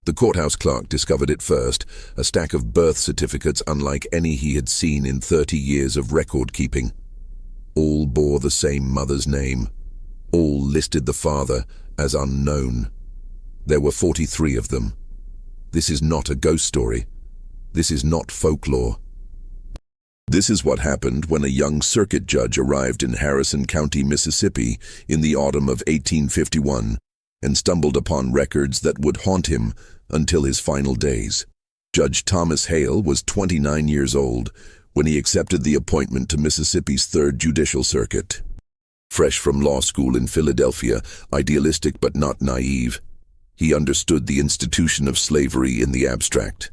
The courthouse clerk discovered it first, a stack of birth certificates unlike any he had seen in 30 years of record-keeping. All bore the same mother's name. All listed the father as unknown. There were 43 of them. This is not a ghost story. This is not folklore. This is what happened when a young circuit judge arrived in Harrison County, Mississippi in the autumn of 1851 and stumbled upon records that would haunt him until his final days. Judge Thomas Hale was 29 years old when he accepted the appointment to Mississippi's 3rd Judicial Circuit. Fresh from law school in Philadelphia, idealistic but not naive, he understood the institution of slavery in the abstract.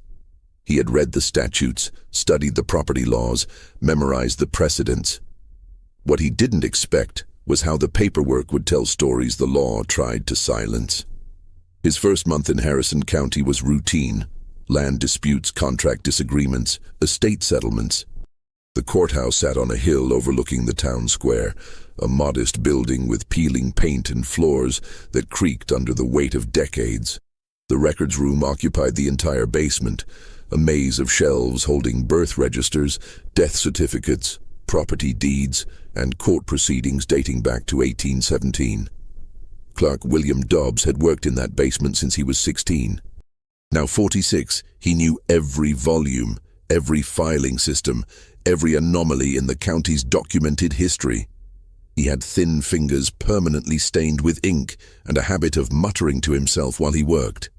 He had read the statutes, studied the property laws, memorized the precedents. What he didn't expect was how the paperwork would tell stories the law tried to silence. His first month in Harrison County was routine: land disputes, contract disagreements, estate settlements. The courthouse sat on a hill overlooking the town square, a modest building with peeling paint and floors that creaked under the weight of decades. The records room occupied the entire basement, a maze of shelves holding birth registers, death certificates, property deeds, and court proceedings dating back to 1817. Clerk William Dobbs had worked in that basement since he was 16. Now 46, he knew every volume, every filing system, every anomaly in the county's documented history. He had thin fingers permanently stained with ink and a habit of muttering to himself while he worked.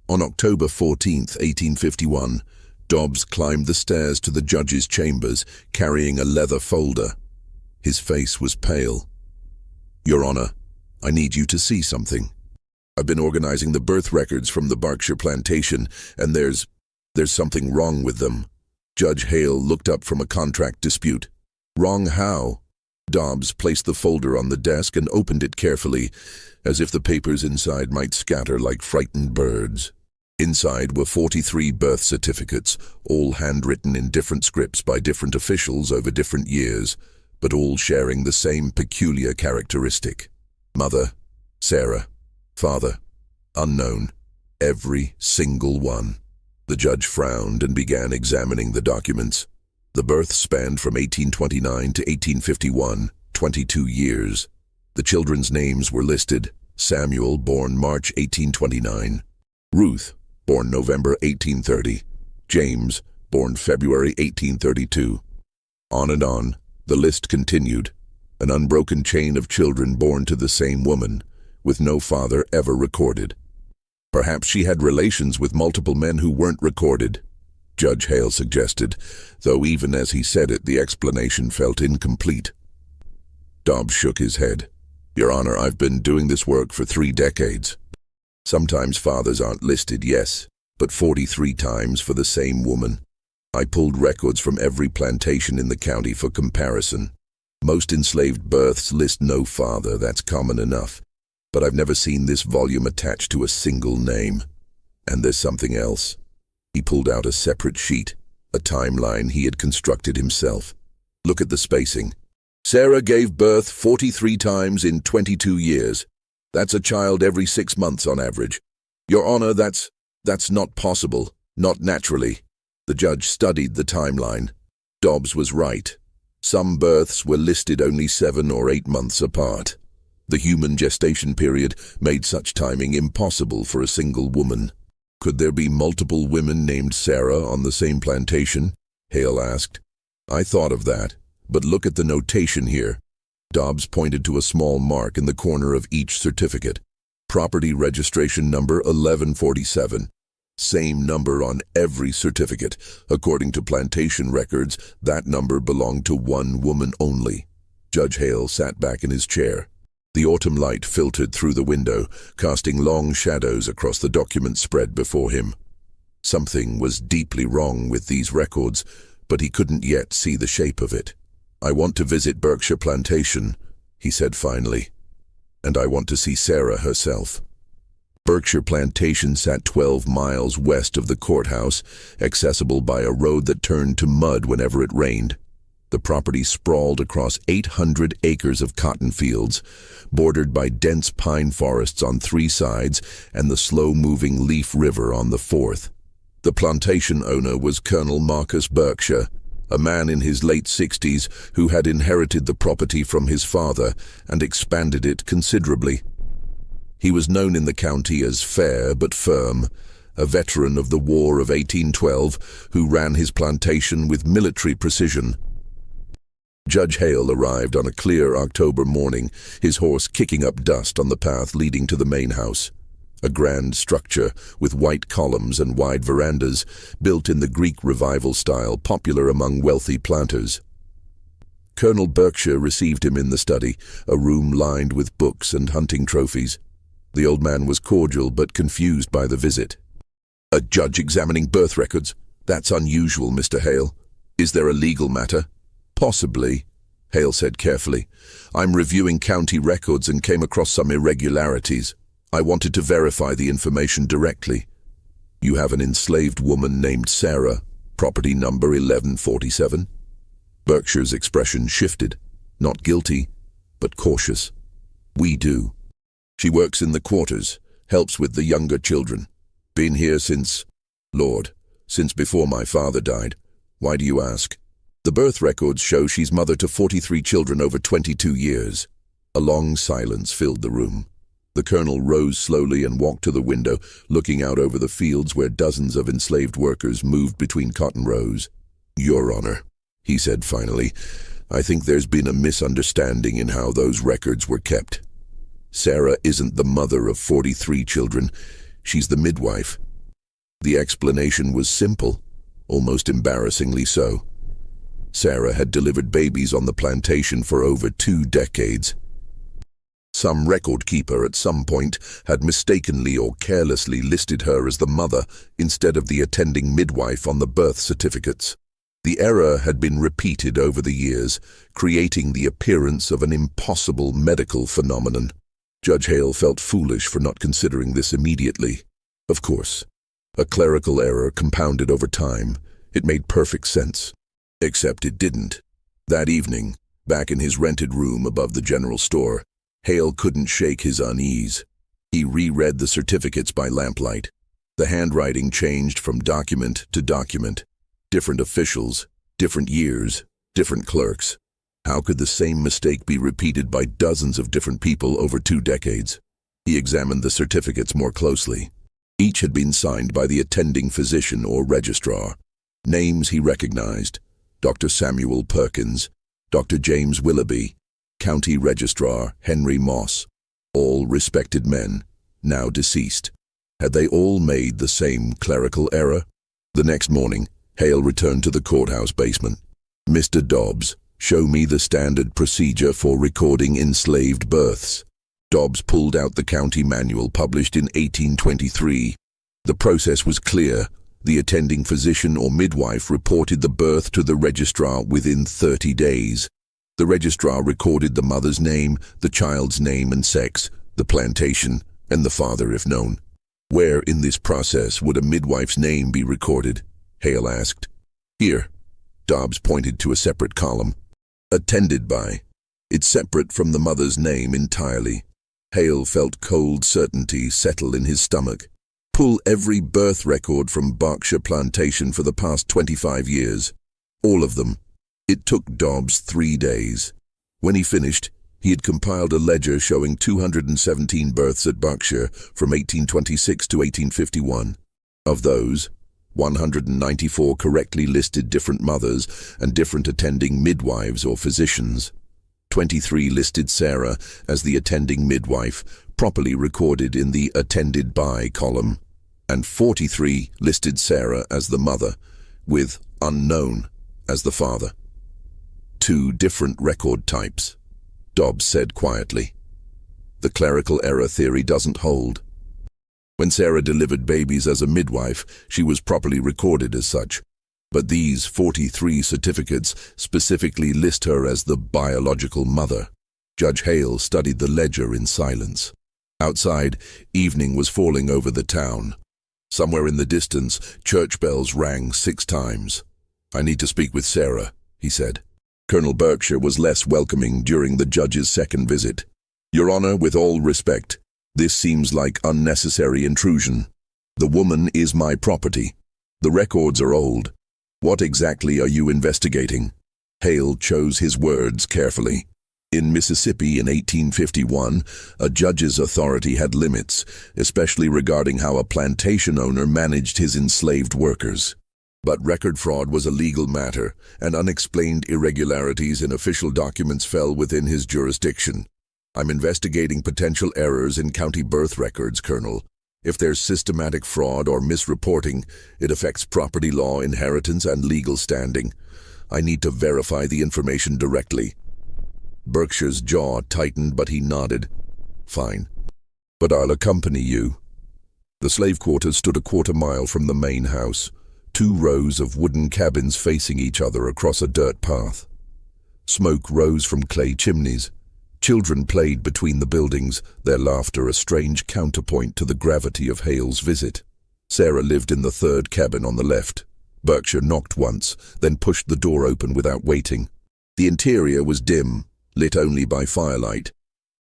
On October 14, 1851, Dobbs climbed the stairs to the judge's chambers, carrying a leather folder. His face was pale. "Your Honor, I need you to see something. I've been organizing the birth records from the Berkshire plantation, and there's something wrong with them." Judge Hale looked up from a contract dispute. "Wrong how?" Dobbs placed the folder on the desk and opened it carefully, as if the papers inside might scatter like frightened birds. Inside were 43 birth certificates, all handwritten in different scripts by different officials over different years, but all sharing the same peculiar characteristic. Mother, Sarah. Father, unknown. Every single one. The judge frowned and began examining the documents. The births spanned from 1829 to 1851, 22 years. The children's names were listed: Samuel, born March 1829, Ruth, born November 1830, James, born February 1832. On and on, the list continued, an unbroken chain of children born to the same woman, with no father ever recorded. Perhaps she had relations with multiple men who weren't recorded, Judge Hale suggested, though even as he said it, the explanation felt incomplete. Dobbs shook his head. "Your Honor, I've been doing this work for 3 decades. Sometimes fathers aren't listed, yes, but 43 times for the same woman. I pulled records from every plantation in the county for comparison. Most enslaved births list no father, that's common enough. But I've never seen this volume attached to a single name. And there's something else." He pulled out a separate sheet, a timeline he had constructed himself. "Look at the spacing. Sarah gave birth 43 times in 22 years. That's a child every 6 months on average. Your Honor, that's not possible, not naturally." The judge studied the timeline. Dobbs was right. Some births were listed only 7 or 8 months apart. The human gestation period made such timing impossible for a single woman. "Could there be multiple women named Sarah on the same plantation?" Hale asked. "I thought of that, but look at the notation here." Dobbs pointed to a small mark in the corner of each certificate. Property registration number 1147. Same number on every certificate. According to plantation records, that number belonged to one woman only. Judge Hale sat back in his chair. The autumn light filtered through the window, casting long shadows across the document spread before him. Something was deeply wrong with these records, but he couldn't yet see the shape of it. "I want to visit Berkshire Plantation," he said finally, "and I want to see Sarah herself." Berkshire Plantation sat 12 miles west of the courthouse, accessible by a road that turned to mud whenever it rained. The property sprawled across 800 acres of cotton fields, bordered by dense pine forests on 3 sides and the slow-moving Leaf River on the 4th. The plantation owner was Colonel Marcus Berkshire, a man in his late 60s who had inherited the property from his father and expanded it considerably. He was known in the county as fair but firm, a veteran of the War of 1812 who ran his plantation with military precision. Judge Hale arrived on a clear October morning, his horse kicking up dust on the path leading to the main house, a grand structure with white columns and wide verandas, built in the Greek Revival style popular among wealthy planters. Colonel Berkshire received him in the study, a room lined with books and hunting trophies. The old man was cordial but confused by the visit. "A judge examining birth records? That's unusual, Mr. Hale. Is there a legal matter?" "Possibly," Hale said carefully. "I'm reviewing county records and came across some irregularities. I wanted to verify the information directly. You have an enslaved woman named Sarah, property number 1147. Berkshire's expression shifted, not guilty, but cautious. "We do. She works in the quarters, helps with the younger children. Been here since, Lord, since before my father died. Why do you ask?" "The birth records show she's mother to 43 children over 22 years. A long silence filled the room. The colonel rose slowly and walked to the window, looking out over the fields where dozens of enslaved workers moved between cotton rows. "Your Honor," he said finally, "I think there's been a misunderstanding in how those records were kept. Sarah isn't the mother of 43 children. She's the midwife." The explanation was simple, almost embarrassingly so. Sarah had delivered babies on the plantation for over 2 decades. Some record keeper at some point had mistakenly or carelessly listed her as the mother instead of the attending midwife on the birth certificates. The error had been repeated over the years, creating the appearance of an impossible medical phenomenon. Judge Hale felt foolish for not considering this immediately. Of course, a clerical error compounded over time. It made perfect sense. Except it didn't. That evening, back in his rented room above the general store, Hale couldn't shake his unease. He reread the certificates by lamplight. The handwriting changed from document to document. Different officials, different years, different clerks. How could the same mistake be repeated by dozens of different people over 2 decades? He examined the certificates more closely. Each had been signed by the attending physician or registrar. Names he recognized: Dr. Samuel Perkins, Dr. James Willoughby, County Registrar Henry Moss, all respected men, now deceased. Had they all made the same clerical error? The next morning, Hale returned to the courthouse basement. "Mr. Dobbs, show me the standard procedure for recording enslaved births." Dobbs pulled out the county manual published in 1823. The process was clear. The attending physician or midwife reported the birth to the registrar within 30 days. The registrar recorded the mother's name, the child's name and sex, the plantation, and the father if known. Where in this process would a midwife's name be recorded? Hale asked. "Here." Dobbs pointed to a separate column. "Attended by." It's separate from the mother's name entirely. Hale felt cold certainty settle in his stomach. Pull every birth record from Berkshire Plantation for the past 25 years. All of them. It took Dobbs 3 days. When he finished, he had compiled a ledger showing 217 births at Berkshire from 1826 to 1851. Of those, 194 correctly listed different mothers and different attending midwives or physicians. 23 listed Sarah as the attending midwife, properly recorded in the attended by column, and 43 listed Sarah as the mother, with unknown as the father. 2 different record types, Dobbs said quietly. The clerical error theory doesn't hold. When Sarah delivered babies as a midwife, she was properly recorded as such. But these 43 certificates specifically list her as the biological mother. Judge Hale studied the ledger in silence. Outside, evening was falling over the town. Somewhere in the distance, church bells rang 6 times. "I need to speak with Sarah," he said. Colonel Berkshire was less welcoming during the judge's second visit. "Your Honor, with all respect, this seems like unnecessary intrusion. The woman is my property. The records are old. What exactly are you investigating?" Hale chose his words carefully. In Mississippi in 1851, a judge's authority had limits, especially regarding how a plantation owner managed his enslaved workers. But record fraud was a legal matter, and unexplained irregularities in official documents fell within his jurisdiction. "I'm investigating potential errors in county birth records, Colonel. If there's systematic fraud or misreporting, it affects property law, inheritance, and legal standing. I need to verify the information directly." Berkshire's jaw tightened, but he nodded. "Fine. But I'll accompany you." The slave quarters stood a quarter-mile from the main house, 2 rows of wooden cabins facing each other across a dirt path. Smoke rose from clay chimneys. Children played between the buildings, their laughter a strange counterpoint to the gravity of Hale's visit. Sarah lived in the 3rd cabin on the left. Berkshire knocked once, then pushed the door open without waiting. The interior was dim, lit only by firelight.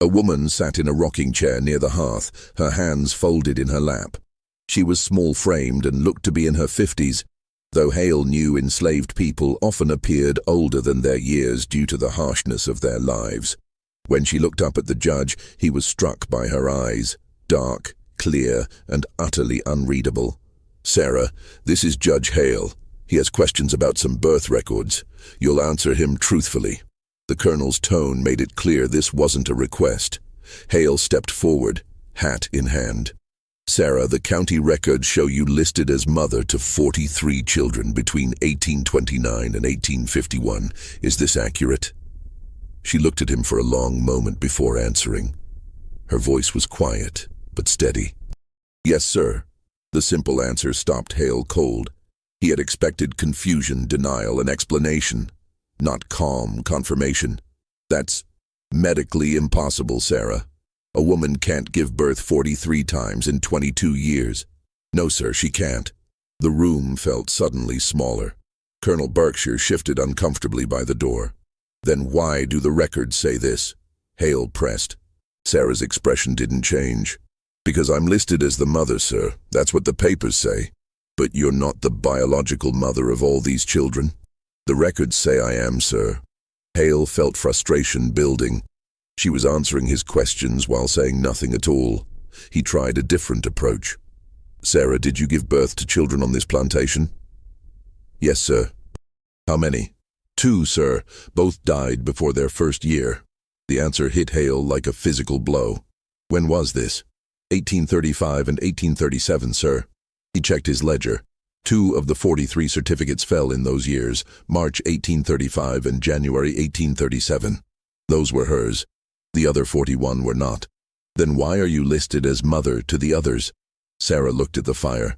A woman sat in a rocking chair near the hearth, her hands folded in her lap. She was small-framed and looked to be in her 50s, though Hale knew enslaved people often appeared older than their years due to the harshness of their lives. When she looked up at the judge, he was struck by her eyes, dark, clear, and utterly unreadable. "Sarah, this is Judge Hale. He has questions about some birth records. You'll answer him truthfully." The colonel's tone made it clear this wasn't a request. Hale stepped forward, hat in hand. "Sarah, the county records show you listed as mother to 43 children between 1829 and 1851. Is this accurate?" She looked at him for a long moment before answering. Her voice was quiet, but steady. "Yes, sir." The simple answer stopped Hale cold. He had expected confusion, denial, and explanation, not calm confirmation. "That's medically impossible, Sarah. A woman can't give birth 43 times in 22 years. "No, sir, she can't." The room felt suddenly smaller. Colonel Berkshire shifted uncomfortably by the door. "Then why do the records say this?" Hale pressed. Sarah's expression didn't change. "Because I'm listed as the mother, sir. That's what the papers say. But you're not the biological mother of all these children." "The records say I am, sir." Hale felt frustration building. She was answering his questions while saying nothing at all. He tried a different approach. "Sarah, did you give birth to children on this plantation?" "Yes, sir." "How many?" "2, sir. Both died before their first year." The answer hit Hale like a physical blow. "When was this?" 1835 and 1837, sir." He checked his ledger. 2 of the 43 certificates fell in those years, March 1835 and January 1837. Those were hers. The other 41 were not. "Then why are you listed as mother to the others?" Sarah looked at the fire.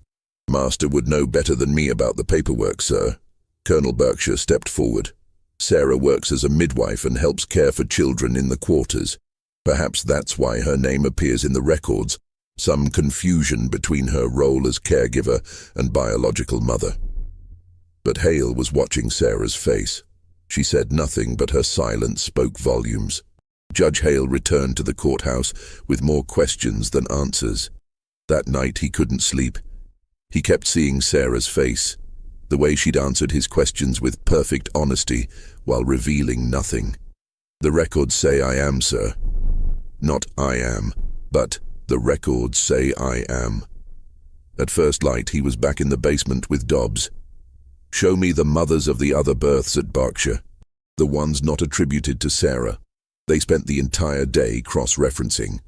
"Master would know better than me about the paperwork, sir." Colonel Berkshire stepped forward. "Sarah works as a midwife and helps care for children in the quarters. Perhaps that's why her name appears in the records. Some confusion between her role as caregiver and biological mother." But Hale was watching Sarah's face. She said nothing, but her silence spoke volumes. Judge Hale returned to the courthouse with more questions than answers. That night he couldn't sleep. He kept seeing Sarah's face, the way she'd answered his questions with perfect honesty while revealing nothing. "The records say I am, sir." Not "I am," but "the records say I am." At first light he was back in the basement with Dobbs. "Show me the mothers of the other births at Berkshire, the ones not attributed to Sarah." They spent the entire day cross-referencing.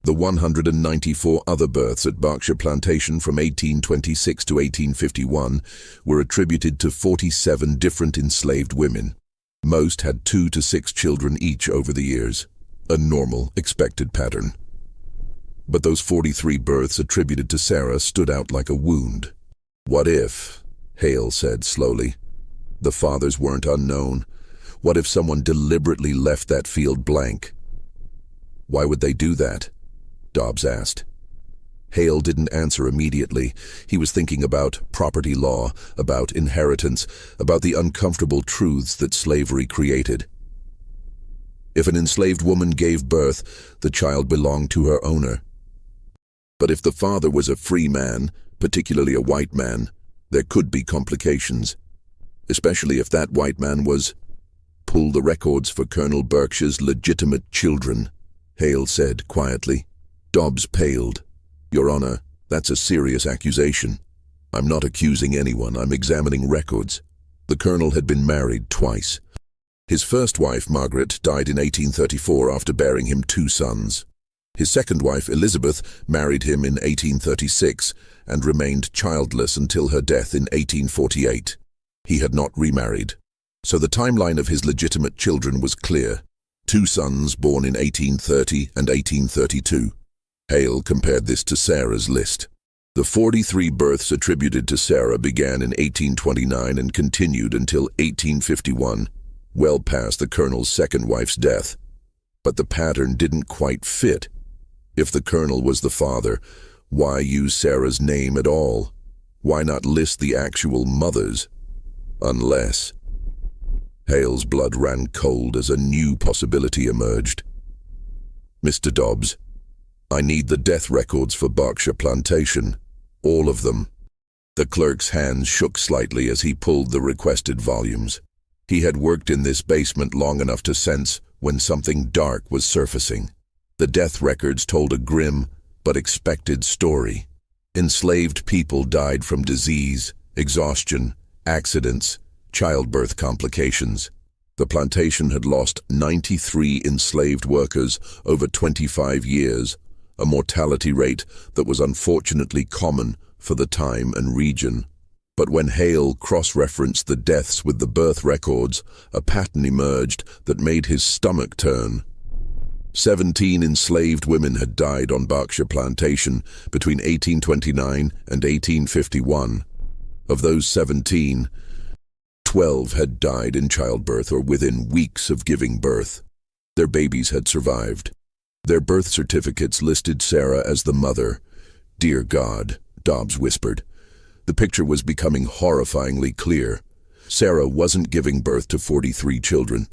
The 194 other births at Berkshire Plantation from 1826 to 1851 were attributed to 47 different enslaved women. Most had 2 to 6 children each over the years, a normal, expected pattern. But those 43 births attributed to Sarah stood out like a wound. "What if," Hale said slowly, "the fathers weren't unknown? What if someone deliberately left that field blank?" "Why would they do that?" Dobbs asked. Hale didn't answer immediately. He was thinking about property law, about inheritance, about the uncomfortable truths that slavery created. If an enslaved woman gave birth, the child belonged to her owner. But if the father was a free man, particularly a white man, there could be complications, especially if that white man was... Pull the records for Colonel Berkshire's legitimate children, Hale said quietly. Dobbs paled. Your Honor, that's a serious accusation. I'm not accusing anyone, I'm examining records. The colonel had been married twice. His first wife, Margaret, died in 1834 after bearing him 2 sons. His second wife, Elizabeth, married him in 1836 and remained childless until her death in 1848. He had not remarried. So the timeline of his legitimate children was clear. 2 sons born in 1830 and 1832. Hale compared this to Sarah's list. The 43 births attributed to Sarah began in 1829 and continued until 1851, well past the colonel's second wife's death. But the pattern didn't quite fit. If the colonel was the father, why use Sarah's name at all? Why not list the actual mothers? Unless... Hale's blood ran cold as a new possibility emerged. Mr. Dobbs, I need the death records for Berkshire Plantation. All of them. The clerk's hands shook slightly as he pulled the requested volumes. He had worked in this basement long enough to sense when something dark was surfacing. The death records told a grim but expected story. Enslaved people died from disease, exhaustion, accidents, childbirth complications. The plantation had lost 93 enslaved workers over 25 years, a mortality rate that was unfortunately common for the time and region. But when Hale cross-referenced the deaths with the birth records, a pattern emerged that made his stomach turn. 17 enslaved women had died on Berkshire Plantation between 1829 and 1851. Of those 17, 12 had died in childbirth or within weeks of giving birth. Their babies had survived. Their birth certificates listed Sarah as the mother. Dear God, Dobbs whispered. The picture was becoming horrifyingly clear. Sarah wasn't giving birth to 43 children.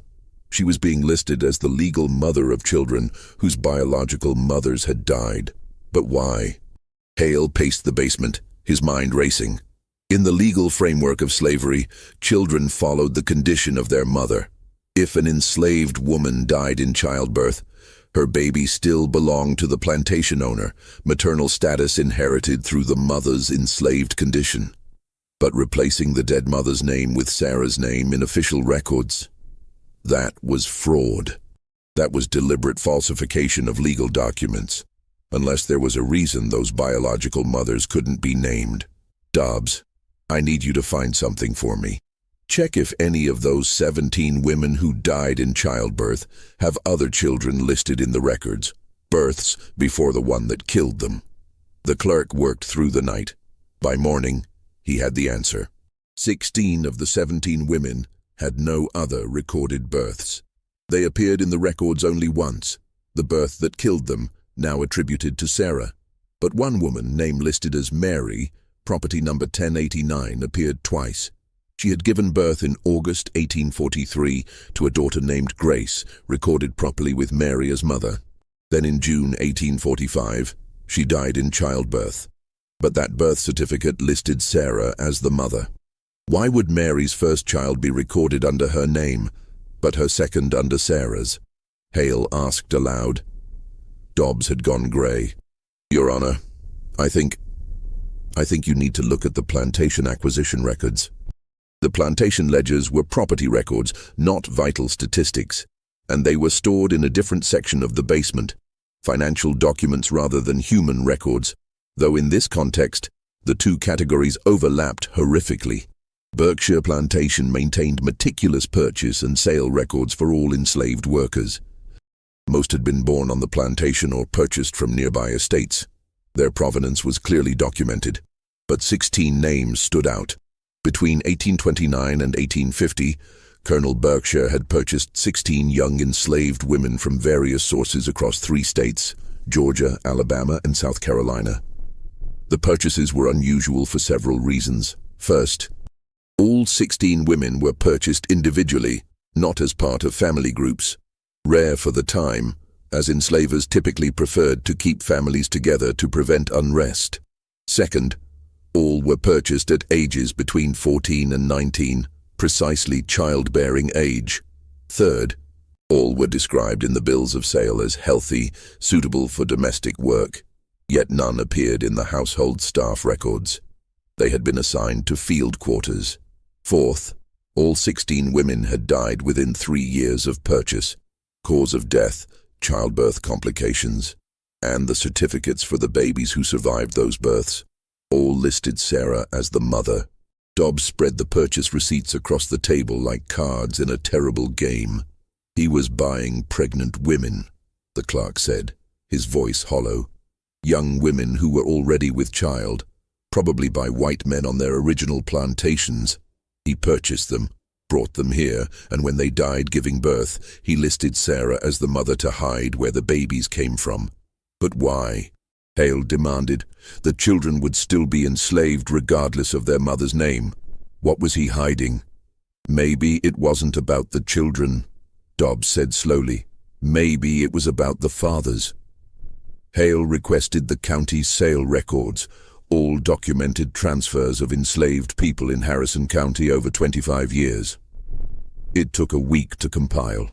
She was being listed as the legal mother of children whose biological mothers had died. But why? Hale paced the basement, his mind racing. In the legal framework of slavery, children followed the condition of their mother. If an enslaved woman died in childbirth, her baby still belonged to the plantation owner, maternal status inherited through the mother's enslaved condition. But replacing the dead mother's name with Sarah's name in official records, that was fraud. That was deliberate falsification of legal documents, unless there was a reason those biological mothers couldn't be named. Dobbs, I need you to find something for me. Check if any of those 17 women who died in childbirth have other children listed in the records, births before the one that killed them. The clerk worked through the night. By morning, he had the answer. 16 of the 17 women had no other recorded births. They appeared in the records only once, the birth that killed them, now attributed to Sarah. But one woman, name listed as Mary, property number 1089, appeared twice. She had given birth in August 1843 to a daughter named Grace, recorded properly with Mary as mother. Then in June 1845, she died in childbirth. But that birth certificate listed Sarah as the mother. Why would Mary's first child be recorded under her name, but her second under Sarah's? Hale asked aloud. Dobbs had gone grey. Your Honor, I think you need to look at the plantation acquisition records. The plantation ledgers were property records, not vital statistics, and they were stored in a different section of the basement, financial documents rather than human records, though in this context, the two categories overlapped horrifically. Berkshire Plantation maintained meticulous purchase and sale records for all enslaved workers. Most had been born on the plantation or purchased from nearby estates. Their provenance was clearly documented, but 16 names stood out. Between 1829 and 1850, Colonel Berkshire had purchased 16 young enslaved women from various sources across 3 states, Georgia, Alabama, and South Carolina. The purchases were unusual for several reasons. First, all 16 women were purchased individually, not as part of family groups. Rare for the time, as enslavers typically preferred to keep families together to prevent unrest. Second, all were purchased at ages between 14 and 19, precisely childbearing age. Third, all were described in the bills of sale as healthy, suitable for domestic work, yet none appeared in the household staff records. They had been assigned to field quarters. Fourth, all 16 women had died within 3 years of purchase. Cause of death, childbirth complications, and the certificates for the babies who survived those births all listed Sarah as the mother. Dobbs spread the purchase receipts across the table like cards in a terrible game. He was buying pregnant women, the clerk said, his voice hollow. Young women who were already with child, probably by white men on their original plantations. He purchased them, brought them here, and when they died giving birth, he listed Sarah as the mother to hide where the babies came from. But why? Hale demanded. The children would still be enslaved regardless of their mother's name. What was he hiding? Maybe it wasn't about the children, Dobbs said slowly. Maybe it was about the fathers. Hale requested the county's sale records, all documented transfers of enslaved people in Harrison County over 25 years. It took a week to compile.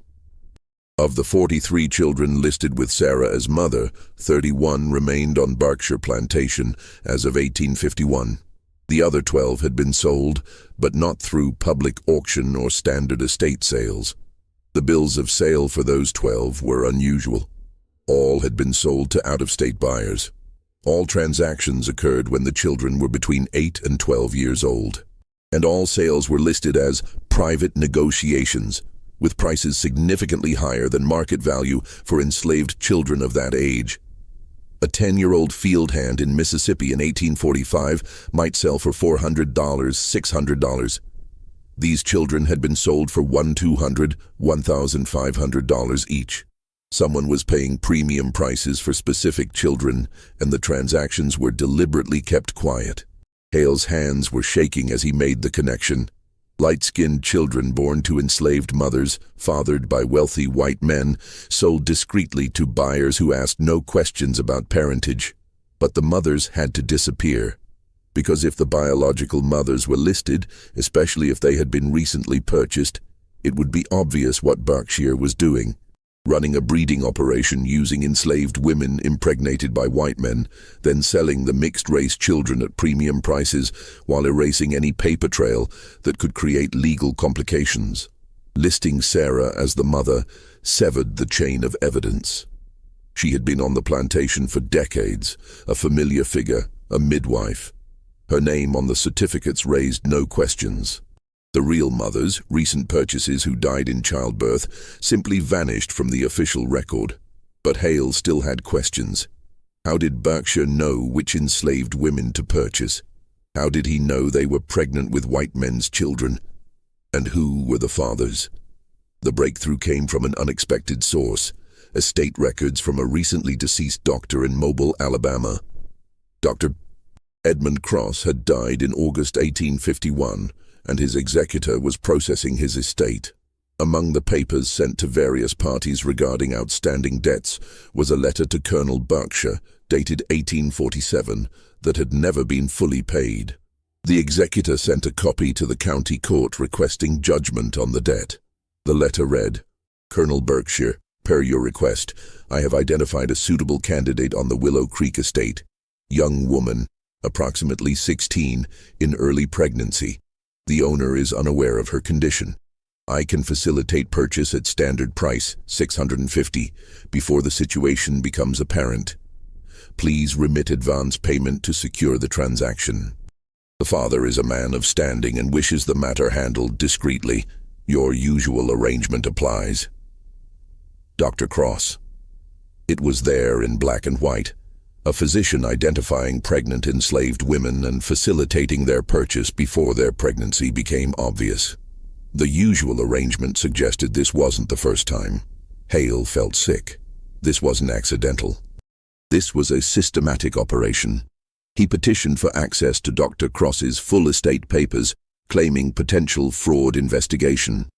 Of the 43 children listed with Sarah as mother, 31 remained on Berkshire Plantation as of 1851. The other 12 had been sold, but not through public auction or standard estate sales. The bills of sale for those 12 were unusual. All had been sold to out-of-state buyers. All transactions occurred when the children were between 8 and 12 years old. And all sales were listed as private negotiations, with prices significantly higher than market value for enslaved children of that age. A 10-year-old field hand in Mississippi in 1845 might sell for $400, $600. These children had been sold for $1,200, $1,500 each. Someone was paying premium prices for specific children, and the transactions were deliberately kept quiet. Hale's hands were shaking as he made the connection. Light-skinned children born to enslaved mothers, fathered by wealthy white men, sold discreetly to buyers who asked no questions about parentage. But the mothers had to disappear, because if the biological mothers were listed, especially if they had been recently purchased, it would be obvious what Berkshire was doing. Running a breeding operation using enslaved women impregnated by white men, then selling the mixed-race children at premium prices while erasing any paper trail that could create legal complications. Listing Sarah as the mother severed the chain of evidence. She had been on the plantation for decades, a familiar figure, a midwife. Her name on the certificates raised no questions. The real mothers, recent purchases who died in childbirth, simply vanished from the official record. But Hale still had questions. How did Berkshire know which enslaved women to purchase? How did he know they were pregnant with white men's children? And who were the fathers? The breakthrough came from an unexpected source, estate records from a recently deceased doctor in Mobile, Alabama. Dr. Edmund Cross had died in August 1851, and his executor was processing his estate. Among the papers sent to various parties regarding outstanding debts was a letter to Colonel Berkshire, dated 1847, that had never been fully paid. The executor sent a copy to the county court requesting judgment on the debt. The letter read, "Colonel Berkshire, per your request, I have identified a suitable candidate on the Willow Creek estate. Young woman, approximately 16, in early pregnancy. The owner is unaware of her condition. I can facilitate purchase at standard price, $650, before the situation becomes apparent. Please remit advance payment to secure the transaction. The father is a man of standing and wishes the matter handled discreetly. Your usual arrangement applies. Dr. Cross." It was there in black and white. A physician identifying pregnant enslaved women and facilitating their purchase before their pregnancy became obvious. The usual arrangement suggested this wasn't the first time. Hale felt sick. This wasn't accidental. This was a systematic operation. He petitioned for access to Dr. Cross's full estate papers, claiming potential fraud investigation.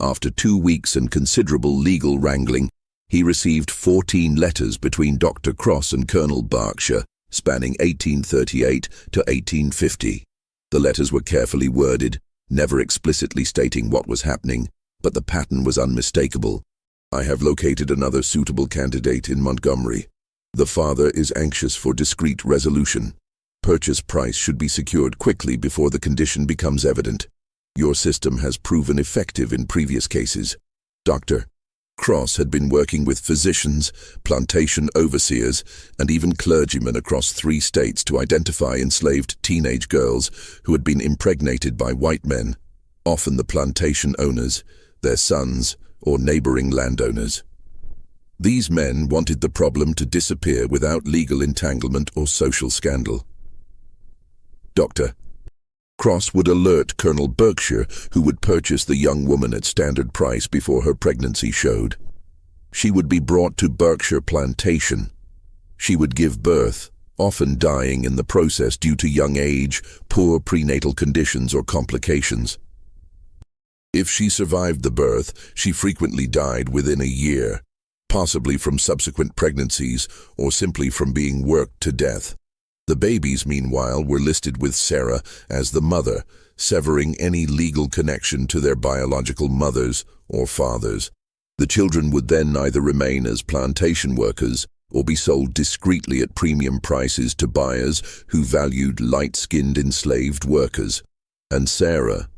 After 2 weeks and considerable legal wrangling, he received 14 letters between Dr. Cross and Colonel Berkshire, spanning 1838 to 1850. The letters were carefully worded, never explicitly stating what was happening, but the pattern was unmistakable. I have located another suitable candidate in Montgomery. The father is anxious for discreet resolution. Purchase price should be secured quickly before the condition becomes evident. Your system has proven effective in previous cases. Dr. Cross had been working with physicians, plantation overseers, and even clergymen across 3 states to identify enslaved teenage girls who had been impregnated by white men, often the plantation owners, their sons, or neighboring landowners. These men wanted the problem to disappear without legal entanglement or social scandal. Dr. Cross would alert Colonel Berkshire, who would purchase the young woman at standard price before her pregnancy showed. She would be brought to Berkshire Plantation. She would give birth, often dying in the process due to young age, poor prenatal conditions, or complications. If she survived the birth, she frequently died within a year, possibly from subsequent pregnancies or simply from being worked to death. The babies, meanwhile, were listed with Sarah as the mother, severing any legal connection to their biological mothers or fathers. The children would then either remain as plantation workers or be sold discreetly at premium prices to buyers who valued light-skinned enslaved workers. And Sarah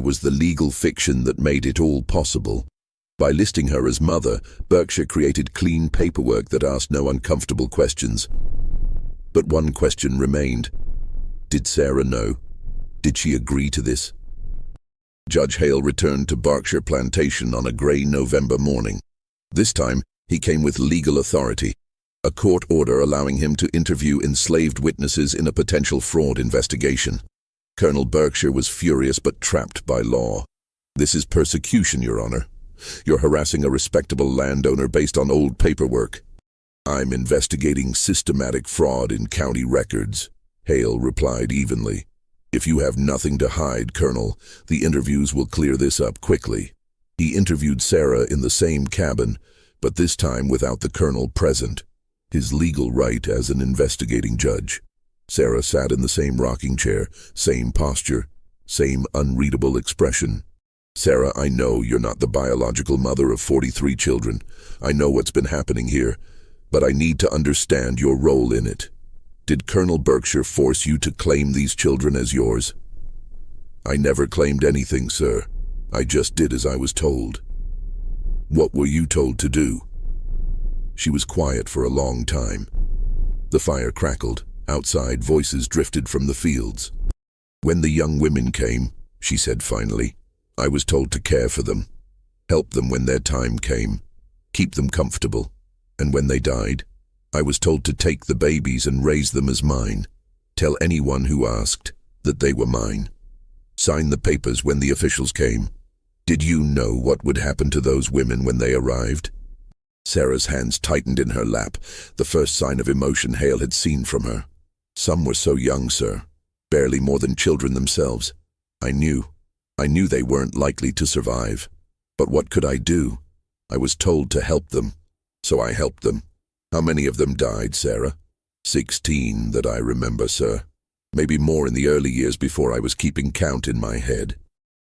was the legal fiction that made it all possible. By listing her as mother, Berkshire created clean paperwork that asked no uncomfortable questions. But one question remained. Did Sarah know? Did she agree to this? Judge Hale returned to Berkshire Plantation on a gray November morning. This time, he came with legal authority, a court order allowing him to interview enslaved witnesses in a potential fraud investigation. Colonel Berkshire was furious but trapped by law. "This is persecution, Your Honor. You're harassing a respectable landowner based on old paperwork." "I'm investigating systematic fraud in county records," Hale replied evenly. "If you have nothing to hide, Colonel, the interviews will clear this up quickly." He interviewed Sarah in the same cabin, but this time without the Colonel present, his legal right as an investigating judge. Sarah sat in the same rocking chair, same posture, same unreadable expression. "Sarah, I know you're not the biological mother of 43 children. I know what's been happening here. But I need to understand your role in it. Did Colonel Berkshire force you to claim these children as yours?" "I never claimed anything, sir. I just did as I was told." "What were you told to do?" She was quiet for a long time. The fire crackled. Outside, voices drifted from the fields. "When the young women came," she said finally, "I was told to care for them, help them when their time came, keep them comfortable. And when they died, I was told to take the babies and raise them as mine, tell anyone who asked that they were mine, sign the papers when the officials came. Did you know what would happen to those women when they arrived?" Sarah's hands tightened in her lap, the first sign of emotion Hale had seen from her. "Some were so young, sir, barely more than children themselves. I knew they weren't likely to survive. But what could I do? I was told to help them. So I helped them." "How many of them died, Sarah?" 16 that I remember, sir. Maybe more in the early years before I was keeping count in my head.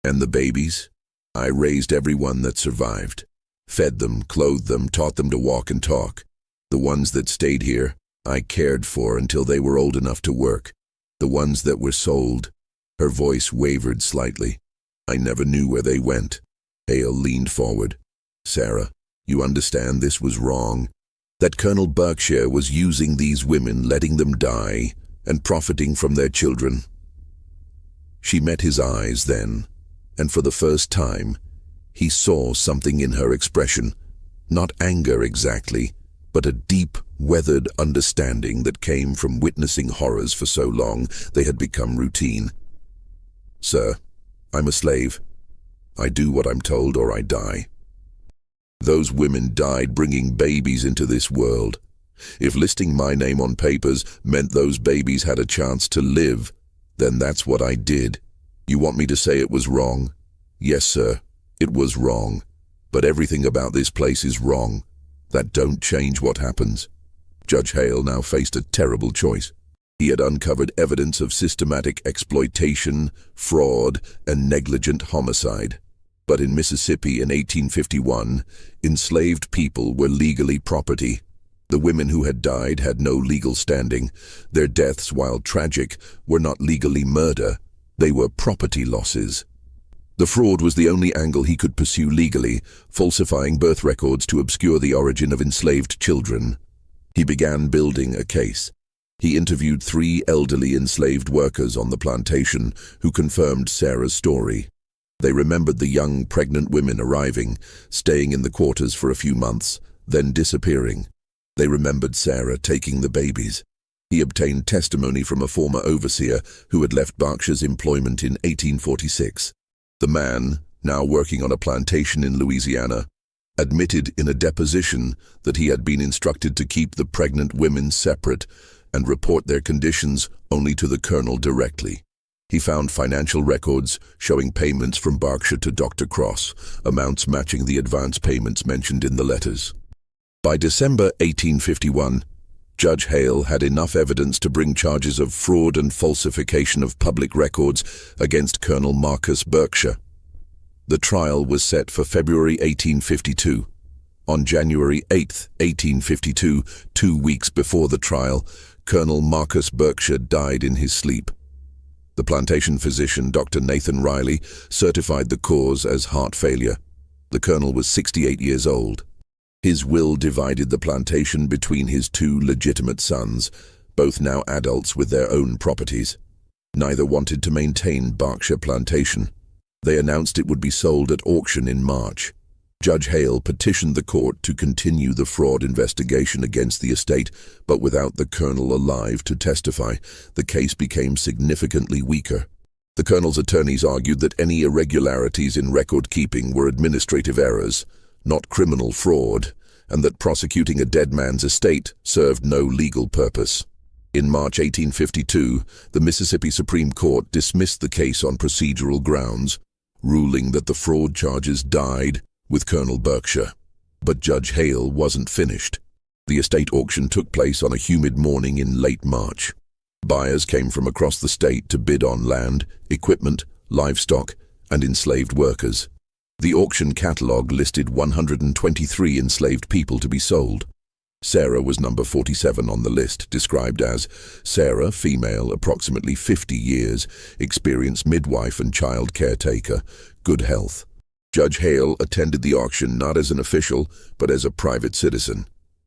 "And the babies?" "I raised everyone that survived. Fed them, clothed them, taught them to walk and talk. The ones that stayed here, I cared for until they were old enough to work. The ones that were sold," her voice wavered slightly, "I never knew where they went." Hale leaned forward. "Sarah, you understand this was wrong, that Colonel Berkshire was using these women, letting them die, and profiting from their children." She met his eyes then, and for the first time, he saw something in her expression, not anger exactly, but a deep, weathered understanding that came from witnessing horrors for so long they had become routine. "Sir, I'm a slave. I do what I'm told or I die. Those women died bringing babies into this world. If listing my name on papers meant those babies had a chance to live, then that's what I did. You want me to say it was wrong? Yes, sir, it was wrong. But everything about this place is wrong. That don't change what happens. Judge Hale now faced a terrible choice. He had uncovered evidence of systematic exploitation, fraud, and negligent homicide. But in Mississippi in 1851, enslaved people were legally property. The women who had died had no legal standing. Their deaths, while tragic, were not legally murder. They were property losses. The fraud was the only angle he could pursue legally, falsifying birth records to obscure the origin of enslaved children. He began building a case. He interviewed 3 elderly enslaved workers on the plantation who confirmed Sarah's story. They remembered the young pregnant women arriving, staying in the quarters for a few months, then disappearing. They remembered Sarah taking the babies. He obtained testimony from a former overseer who had left Berkshire's employment in 1846. The man, now working on a plantation in Louisiana, admitted in a deposition that he had been instructed to keep the pregnant women separate and report their conditions only to the colonel directly. He found financial records showing payments from Berkshire to Dr. Cross, amounts matching the advance payments mentioned in the letters. By December 1851, Judge Hale had enough evidence to bring charges of fraud and falsification of public records against Colonel Marcus Berkshire. The trial was set for February 1852. On January 8, 1852, 2 weeks before the trial, Colonel Marcus Berkshire died in his sleep. The plantation physician, Dr. Nathan Riley, certified the cause as heart failure. The colonel was 68 years old. His will divided the plantation between his 2 legitimate sons, both now adults with their own properties. Neither wanted to maintain Berkshire Plantation. They announced it would be sold at auction in March. Judge Hale petitioned the court to continue the fraud investigation against the estate, but without the colonel alive to testify, the case became significantly weaker. The colonel's attorneys argued that any irregularities in record-keeping were administrative errors, not criminal fraud, and that prosecuting a dead man's estate served no legal purpose. In March 1852, the Mississippi Supreme Court dismissed the case on procedural grounds, ruling that the fraud charges died with Colonel Berkshire. But Judge Hale wasn't finished. The estate auction took place on a humid morning in late March. Buyers came from across the state to bid on land, equipment, livestock, and enslaved workers. The auction catalog listed 123 enslaved people to be sold. Sarah was number 47 on the list, described as Sarah, female, approximately 50 years, experienced midwife and child caretaker, good health. Judge Hale attended the auction not as an official, but as a private citizen.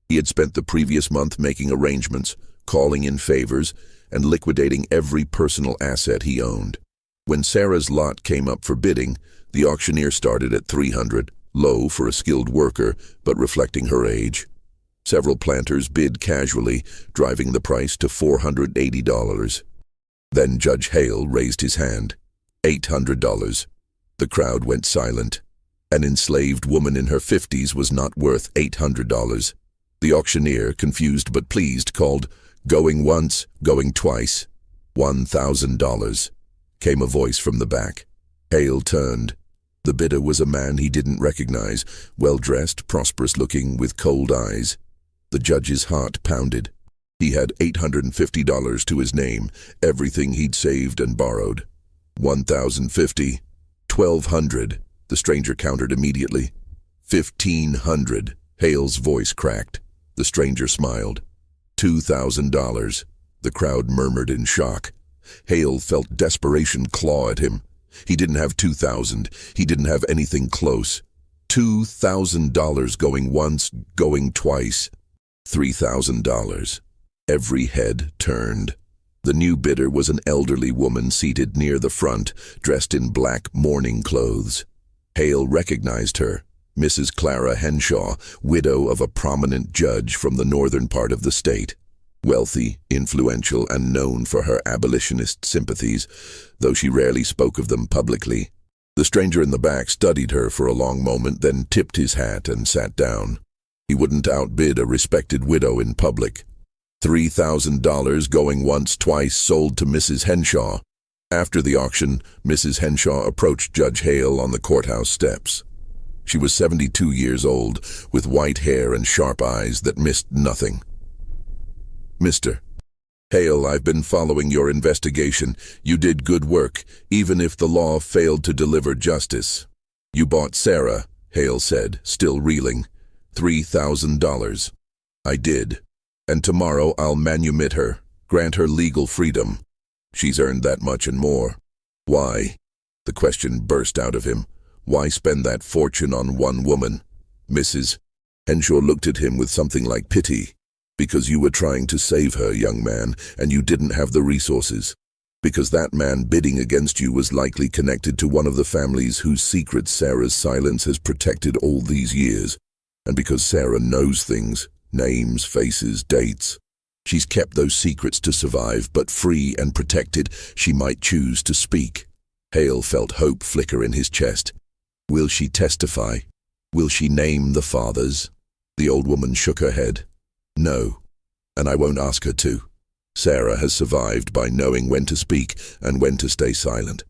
He had spent the previous month making arrangements, calling in favors, and liquidating every personal asset he owned. When Sarah's lot came up for bidding, the auctioneer started at $300, low for a skilled worker, but reflecting her age. Several planters bid casually, driving the price to $480. Then Judge Hale raised his hand. $800. The crowd went silent. An enslaved woman in her 50s was not worth $800. The auctioneer, confused but pleased, called, "Going once, going twice." $1,000. Came a voice from the back. Hale turned. The bidder was a man he didn't recognize, well-dressed, prosperous-looking, with cold eyes. The judge's heart pounded. He had $850 to his name, everything he'd saved and borrowed. $1,050. $1,200. The stranger countered immediately. $1,500. Hale's voice cracked. The stranger smiled. $2,000. The crowd murmured in shock. Hale felt desperation claw at him. He didn't have $2,000. He didn't have anything close. $2,000 going once, going twice. $3,000. Every head turned. The new bidder was an elderly woman seated near the front, dressed in black mourning clothes. Hale recognized her, Mrs. Clara Henshaw, widow of a prominent judge from the northern part of the state. Wealthy, influential, and known for her abolitionist sympathies, though she rarely spoke of them publicly. The stranger in the back studied her for a long moment, then tipped his hat and sat down. He wouldn't outbid a respected widow in public. $3,000 going once, twice, sold to Mrs. Henshaw. After the auction, Mrs. Henshaw approached Judge Hale on the courthouse steps. She was 72 years old, with white hair and sharp eyes that missed nothing. "Mr. Hale, I've been following your investigation. You did good work, even if the law failed to deliver justice." "You bought Sarah," Hale said, still reeling. $3,000. "I did. And tomorrow I'll manumit her, grant her legal freedom. She's earned that much and more." "Why?" The question burst out of him. "Why spend that fortune on one woman?" Mrs. Henshaw looked at him with something like pity. "Because you were trying to save her, young man, and you didn't have the resources. Because that man bidding against you was likely connected to one of the families whose secrets Sarah's silence has protected all these years. And because Sarah knows things, names, faces, dates. She's kept those secrets to survive, but free and protected, she might choose to speak." Hale felt hope flicker in his chest. "Will she testify? Will she name the fathers?" The old woman shook her head. "No, and I won't ask her to. Sarah has survived by knowing when to speak and when to stay silent.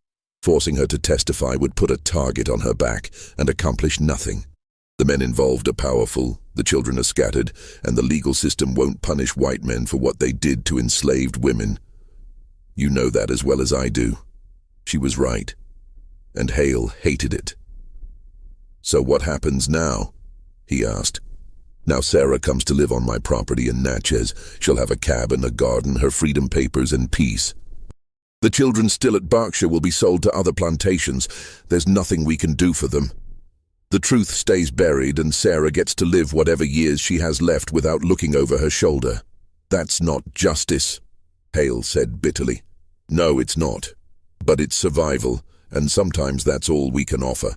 Forcing her to testify would put a target on her back and accomplish nothing. The men involved are powerful, the children are scattered, and the legal system won't punish white men for what they did to enslaved women. You know that as well as I do." She was right, and Hale hated it. "So what happens now?" he asked. "Now Sarah comes to live on my property in Natchez. She'll have a cabin, a garden, her freedom papers, and peace. The children still at Berkshire will be sold to other plantations. There's nothing we can do for them. The truth stays buried, and Sarah gets to live whatever years she has left without looking over her shoulder. That's not justice," Hale said bitterly. "No, it's not. But it's survival, and sometimes that's all we can offer."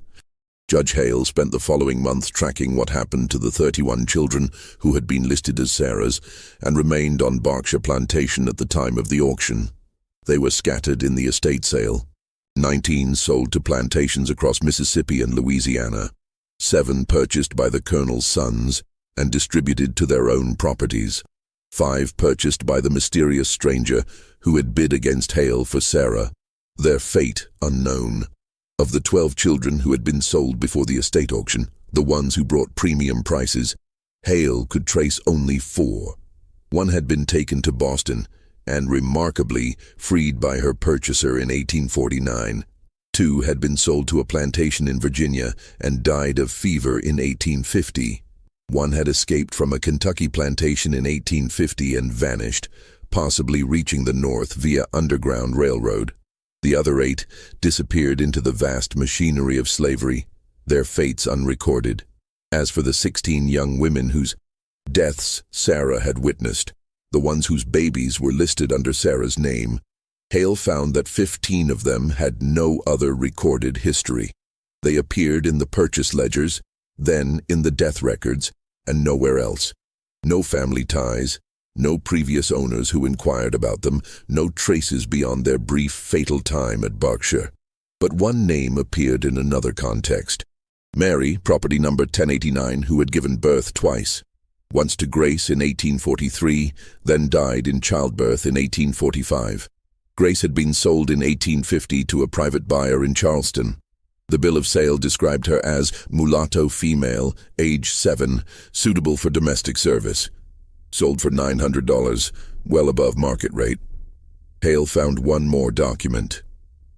Judge Hale spent the following month tracking what happened to the 31 children who had been listed as Sarah's and remained on Berkshire Plantation at the time of the auction. They were scattered in the estate sale. 19 sold to plantations across Mississippi and Louisiana. 7 purchased by the colonel's sons and distributed to their own properties. 5 purchased by the mysterious stranger who had bid against Hale for Sarah, their fate unknown. Of the 12 children who had been sold before the estate auction, the ones who brought premium prices, Hale could trace only 4. One had been taken to Boston and, remarkably, freed by her purchaser in 1849. 2 had been sold to a plantation in Virginia and died of fever in 1850. 1 had escaped from a Kentucky plantation in 1850 and vanished, possibly reaching the north via Underground Railroad. The other 8 disappeared into the vast machinery of slavery, their fates unrecorded. As for the 16 young women whose deaths Sarah had witnessed, the ones whose babies were listed under Sarah's name, Hale found that 15 of them had no other recorded history. They appeared in the purchase ledgers, then in the death records, and nowhere else. No family ties, no previous owners who inquired about them, no traces beyond their brief, fatal time at Berkshire. But one name appeared in another context. Mary, property number 1089, who had given birth twice. Once to Grace in 1843, then died in childbirth in 1845. Grace had been sold in 1850 to a private buyer in Charleston. The bill of sale described her as mulatto female, age 7, suitable for domestic service. Sold for $900, well above market rate. Hale found one more document.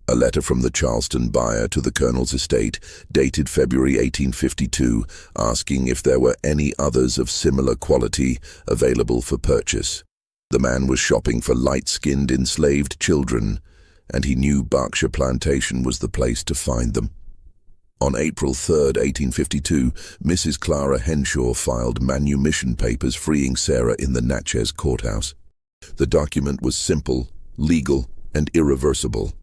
A letter from the Charleston buyer to the colonel's estate, dated February 1852, asking if there were any others of similar quality available for purchase. The man was shopping for light-skinned enslaved children, and he knew Berkshire Plantation was the place to find them. On April 3, 1852, Mrs. Clara Henshaw filed manumission papers freeing Sarah in the Natchez courthouse. The document was simple, legal, and irreversible.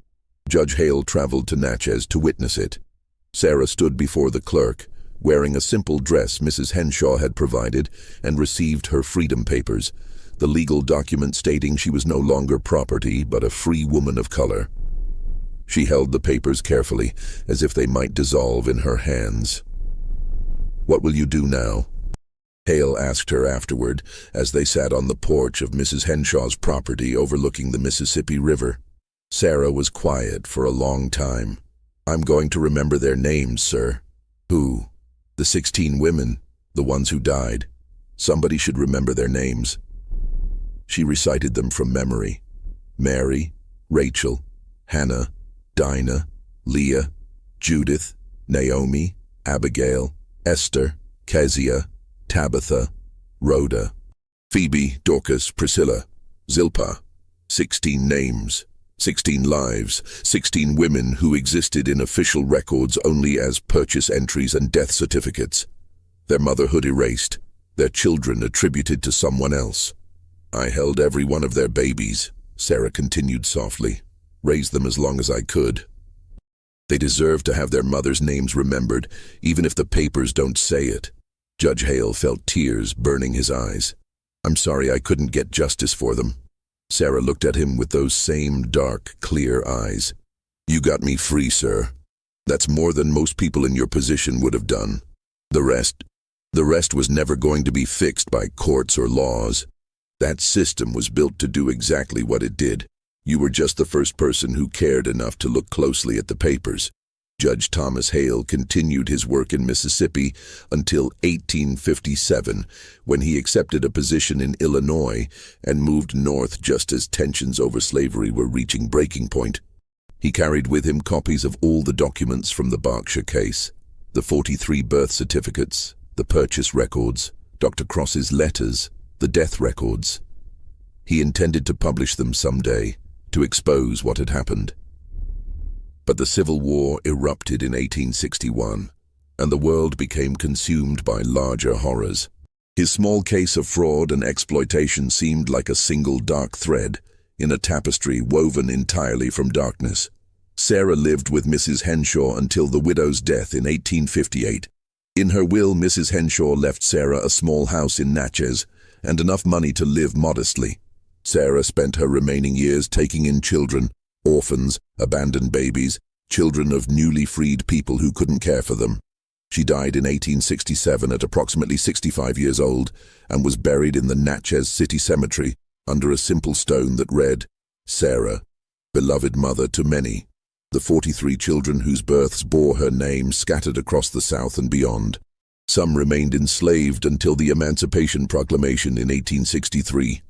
Judge Hale traveled to Natchez to witness it. Sarah stood before the clerk, wearing a simple dress Mrs. Henshaw had provided, and received her freedom papers, the legal document stating she was no longer property but a free woman of color. She held the papers carefully, as if they might dissolve in her hands. "What will you do now?" Hale asked her afterward, as they sat on the porch of Mrs. Henshaw's property overlooking the Mississippi River. Sarah was quiet for a long time. "I'm going to remember their names, sir." "Who?" "The 16 women, the ones who died. Somebody should remember their names." She recited them from memory. Mary, Rachel, Hannah, Dinah, Leah, Judith, Naomi, Abigail, Esther, Kezia, Tabitha, Rhoda, Phoebe, Dorcas, Priscilla, Zilpah. 16 names, 16 lives, 16 women who existed in official records only as purchase entries and death certificates. Their motherhood erased, their children attributed to someone else. "I held every one of their babies," Sarah continued softly. "Raised them as long as I could. They deserve to have their mothers' names remembered, even if the papers don't say it." Judge Hale felt tears burning his eyes. "I'm sorry I couldn't get justice for them." Sarah looked at him with those same dark, clear eyes. "You got me free, sir. That's more than most people in your position would have done. The rest was never going to be fixed by courts or laws. That system was built to do exactly what it did. You were just the first person who cared enough to look closely at the papers." Judge Thomas Hale continued his work in Mississippi until 1857, when he accepted a position in Illinois and moved north just as tensions over slavery were reaching breaking point. He carried with him copies of all the documents from the Berkshire case, the 43 birth certificates, the purchase records, Dr. Cross's letters, the death records. He intended to publish them someday, to expose what had happened. But the Civil War erupted in 1861, and the world became consumed by larger horrors. His small case of fraud and exploitation seemed like a single dark thread in a tapestry woven entirely from darkness. Sarah lived with Mrs. Henshaw until the widow's death in 1858. In her will, Mrs. Henshaw left Sarah a small house in Natchez and enough money to live modestly. Sarah spent her remaining years taking in children, orphans, abandoned babies, children of newly freed people who couldn't care for them. She died in 1867 at approximately 65 years old and was buried in the Natchez City Cemetery under a simple stone that read, "Sarah, beloved mother to many." The 43 children whose births bore her name scattered across the South and beyond. Some remained enslaved until the Emancipation Proclamation in 1863.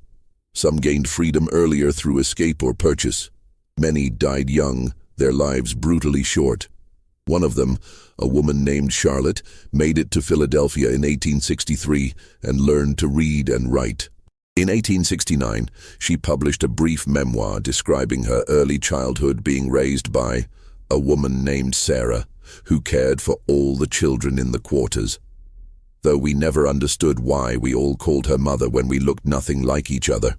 Some gained freedom earlier through escape or purchase. Many died young, their lives brutally short. One of them, a woman named Charlotte, made it to Philadelphia in 1863 and learned to read and write. In 1869, she published a brief memoir describing her early childhood being raised by a woman named Sarah, who cared for all the children in the quarters. Though we never understood why we all called her mother when we looked nothing like each other.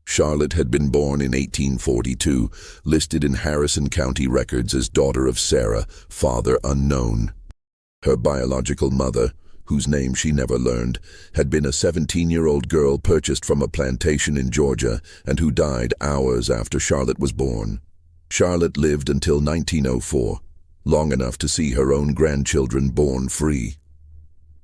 Charlotte had been born in 1842, listed in Harrison County records as daughter of Sarah, father unknown. Her biological mother, whose name she never learned, had been a 17-year-old girl purchased from a plantation in Georgia and who died hours after Charlotte was born. Charlotte lived until 1904, long enough to see her own grandchildren born free.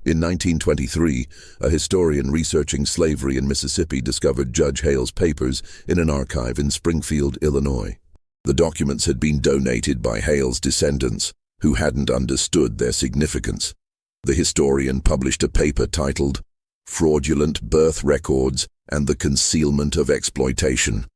In 1923, a historian researching slavery in Mississippi discovered Judge Hale's papers in an archive in Springfield, Illinois. The documents had been donated by Hale's descendants, who hadn't understood their significance. The historian published a paper titled "Fraudulent Birth Records and the Concealment of Exploitation,"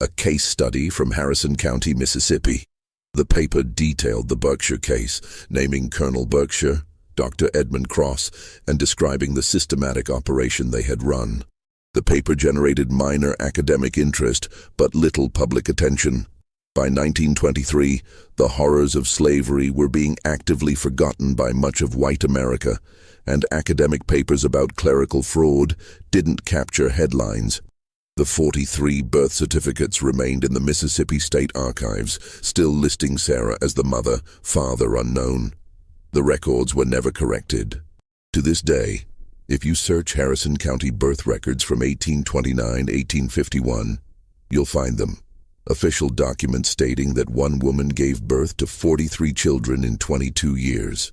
a case study from Harrison County, Mississippi. The paper detailed the Berkshire case, naming Colonel Berkshire, Dr. Edmund Cross, and describing the systematic operation they had run. The paper generated minor academic interest, but little public attention. By 1923, the horrors of slavery were being actively forgotten by much of white America, and academic papers about clerical fraud didn't capture headlines. The 43 birth certificates remained in the Mississippi State Archives, still listing Sarah as the mother, father unknown. The records were never corrected. To this day, if you search Harrison County birth records from 1829-1851, you'll find them. Official documents stating that one woman gave birth to 43 children in 22 years.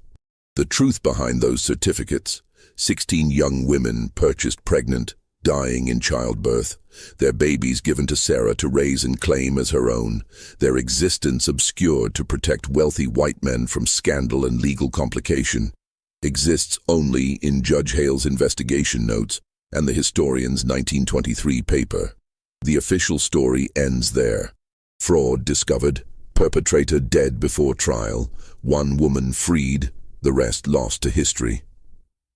The truth behind those certificates, 16 young women purchased pregnant, dying in childbirth, their babies given to Sarah to raise and claim as her own, their existence obscured to protect wealthy white men from scandal and legal complication, exists only in Judge Hale's investigation notes and the historian's 1923 paper. The official story ends there. Fraud discovered, perpetrator dead before trial, one woman freed, the rest lost to history.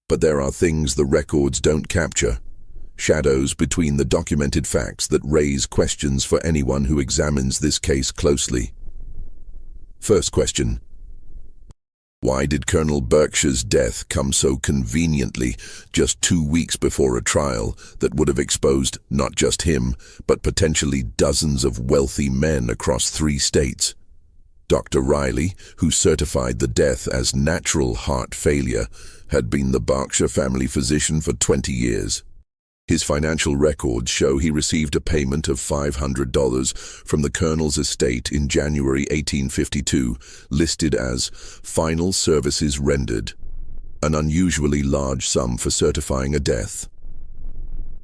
But there are things the records don't capture. Shadows between the documented facts that raise questions for anyone who examines this case closely. First question. Why did Colonel Berkshire's death come so conveniently just 2 weeks before a trial that would have exposed not just him, but potentially dozens of wealthy men across 3 states? Dr. Riley, who certified the death as natural heart failure, had been the Berkshire family physician for 20 years. His financial records show he received a payment of $500 from the colonel's estate in January 1852, listed as final services rendered, an unusually large sum for certifying a death.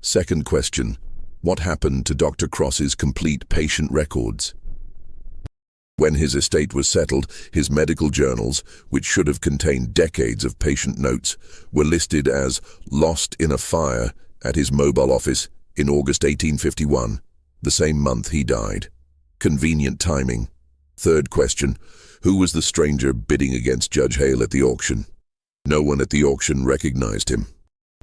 Second question, what happened to Dr. Cross's complete patient records? When his estate was settled, his medical journals, which should have contained decades of patient notes, were listed as lost in a fire at his mobile office in August 1851, the same month he died. Convenient timing. Third question, who was the stranger bidding against Judge Hale at the auction? No one at the auction recognized him.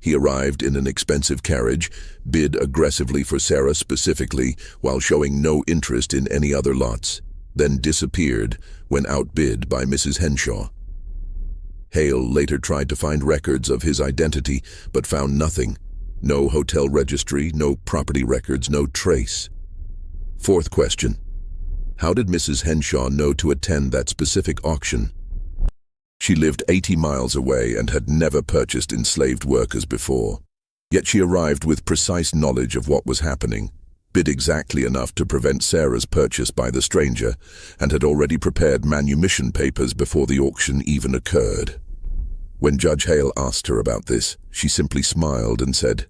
He arrived in an expensive carriage, bid aggressively for Sarah specifically, while showing no interest in any other lots, then disappeared when outbid by Mrs. Henshaw. Hale later tried to find records of his identity, but found nothing. No hotel registry, no property records, no trace. Fourth question. How did Mrs. Henshaw know to attend that specific auction? She lived 80 miles away and had never purchased enslaved workers before. Yet she arrived with precise knowledge of what was happening, bid exactly enough to prevent Sarah's purchase by the stranger, and had already prepared manumission papers before the auction even occurred. When Judge Hale asked her about this, she simply smiled and said,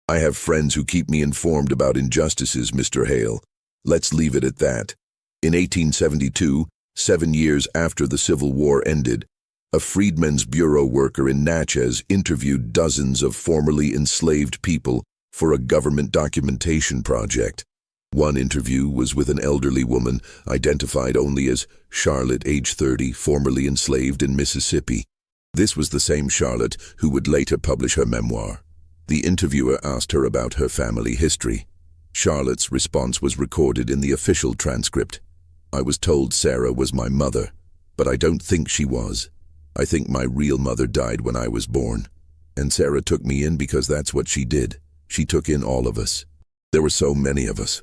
"I have friends who keep me informed about injustices, Mr. Hale. Let's leave it at that." In 1872, 7 years after the Civil War ended, a Freedmen's Bureau worker in Natchez interviewed dozens of formerly enslaved people for a government documentation project. One interview was with an elderly woman identified only as Charlotte, age 30, formerly enslaved in Mississippi. This was the same Charlotte who would later publish her memoir. The interviewer asked her about her family history. Charlotte's response was recorded in the official transcript. "I was told Sarah was my mother, but I don't think she was. I think my real mother died when I was born. And Sarah took me in because that's what she did. She took in all of us. There were so many of us.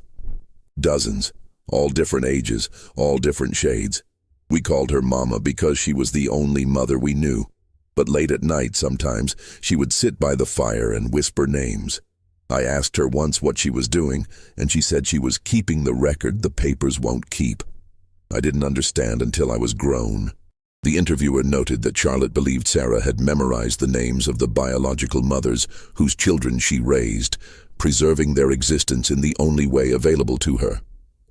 Dozens, all different ages, all different shades. We called her Mama because she was the only mother we knew. But late at night sometimes, she would sit by the fire and whisper names. I asked her once what she was doing, and she said she was keeping the record the papers won't keep. I didn't understand until I was grown." The interviewer noted that Charlotte believed Sarah had memorized the names of the biological mothers whose children she raised, preserving their existence in the only way available to her: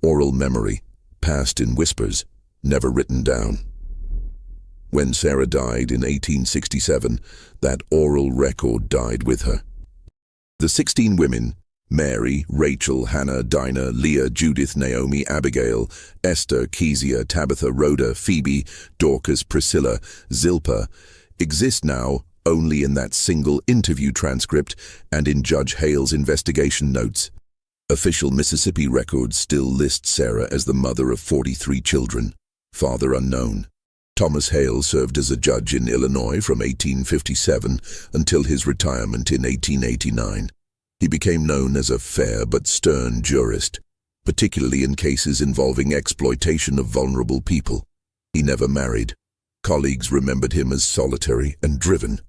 oral memory, passed in whispers, never written down. When Sarah died in 1867, that oral record died with her. The 16 women, Mary, Rachel, Hannah, Dinah, Leah, Judith, Naomi, Abigail, Esther, Kezia, Tabitha, Rhoda, Phoebe, Dorcas, Priscilla, Zilpah, exist now only in that single interview transcript and in Judge Hale's investigation notes. Official Mississippi records still list Sarah as the mother of 43 children, father unknown. Thomas Hale served as a judge in Illinois from 1857 until his retirement in 1889. He became known as a fair but stern jurist, particularly in cases involving exploitation of vulnerable people. He never married. Colleagues remembered him as solitary and driven,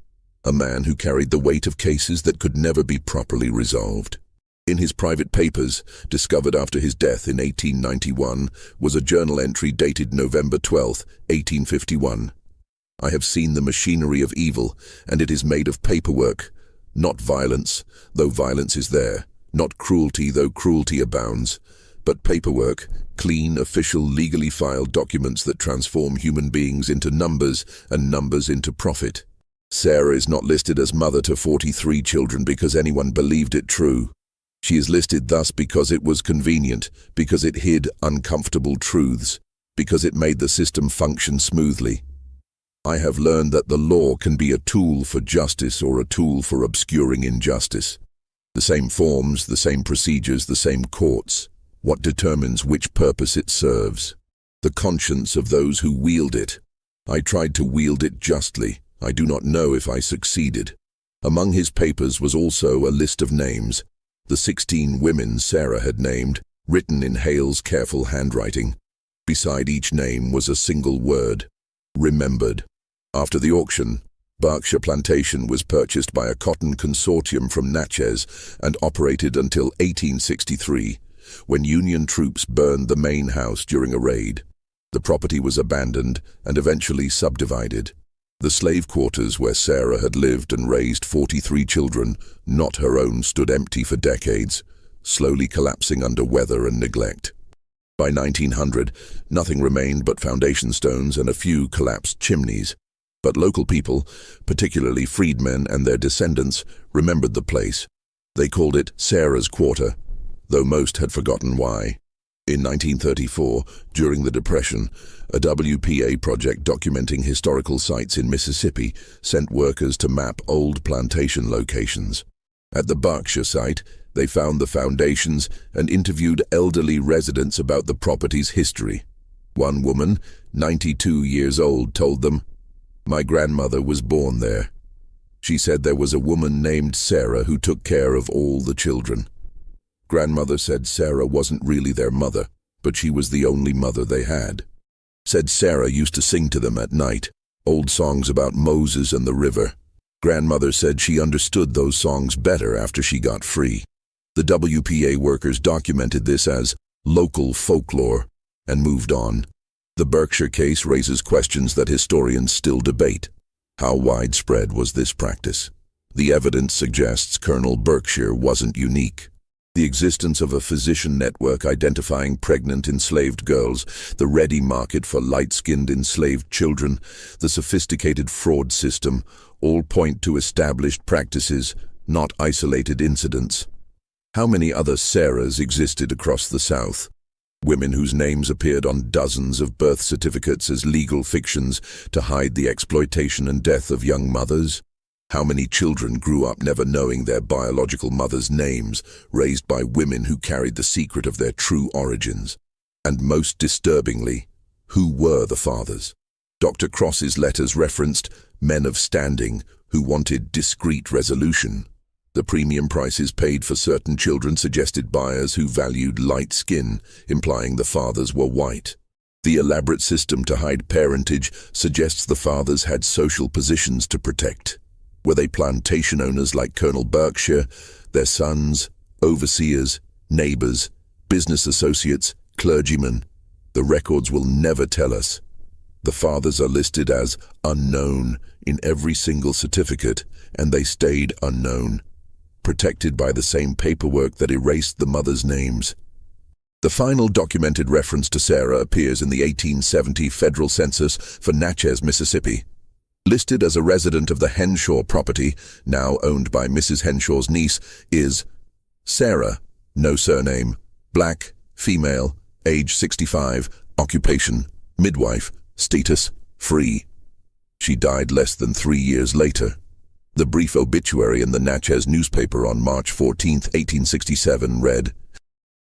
a man who carried the weight of cases that could never be properly resolved. In his private papers, discovered after his death in 1891, was a journal entry dated November 12, 1851. I have seen the machinery of evil, and it is made of paperwork, not violence, though violence is there, not cruelty, though cruelty abounds, but paperwork, clean, official, legally filed documents that transform human beings into numbers and numbers into profit. Sarah is not listed as mother to 43 children because anyone believed it true. She is listed thus because it was convenient, because it hid uncomfortable truths, because it made the system function smoothly. I have learned that the law can be a tool for justice or a tool for obscuring injustice. The same forms, the same procedures, the same courts. What determines which purpose it serves? The conscience of those who wield it. I tried to wield it justly. I do not know if I succeeded. Among his papers was also a list of names. The 16 women Sarah had named, written in Hale's careful handwriting. Beside each name was a single word: remembered. After the auction, Berkshire Plantation was purchased by a cotton consortium from Natchez and operated until 1863, when Union troops burned the main house during a raid. The property was abandoned and eventually subdivided. The slave quarters where Sarah had lived and raised 43 children, not her own, stood empty for decades, slowly collapsing under weather and neglect. By 1900, nothing remained but foundation stones and a few collapsed chimneys. But local people, particularly freedmen and their descendants, remembered the place. They called it Sarah's Quarter, though most had forgotten why. In 1934, during the Depression, a WPA project documenting historical sites in Mississippi sent workers to map old plantation locations. At the Berkshire site, they found the foundations and interviewed elderly residents about the property's history. One woman, 92 years old, told them, "My grandmother was born there. She said there was a woman named Sarah who took care of all the children. Grandmother said Sarah wasn't really their mother, but she was the only mother they had. Said Sarah used to sing to them at night, old songs about Moses and the river. Grandmother said she understood those songs better after she got free." The WPA workers documented this as local folklore and moved on. The Berkshire case raises questions that historians still debate. How widespread was this practice? The evidence suggests Colonel Berkshire wasn't unique. The existence of a physician network identifying pregnant enslaved girls, the ready market for light-skinned enslaved children, the sophisticated fraud system, all point to established practices, not isolated incidents. How many other Sarahs existed across the South? Women whose names appeared on dozens of birth certificates as legal fictions to hide the exploitation and death of young mothers? How many children grew up never knowing their biological mother's names, raised by women who carried the secret of their true origins? And most disturbingly, who were the fathers? Dr. Cross's letters referenced men of standing who wanted discreet resolution. The premium prices paid for certain children suggested buyers who valued light skin, implying the fathers were white. The elaborate system to hide parentage suggests the fathers had social positions to protect. Were they plantation owners like Colonel Berkshire, their sons, overseers, neighbors, business associates, clergymen? The records will never tell us. The fathers are listed as unknown in every single certificate, and they stayed unknown, protected by the same paperwork that erased the mothers' names. The final documented reference to Sarah appears in the 1870 federal census for Natchez, Mississippi. Listed as a resident of the Henshaw property, now owned by Mrs. Henshaw's niece, is Sarah, no surname, black, female, age 65, occupation, midwife, status, free. She died less than 3 years later. The brief obituary in the Natchez newspaper on March 14, 1867 read,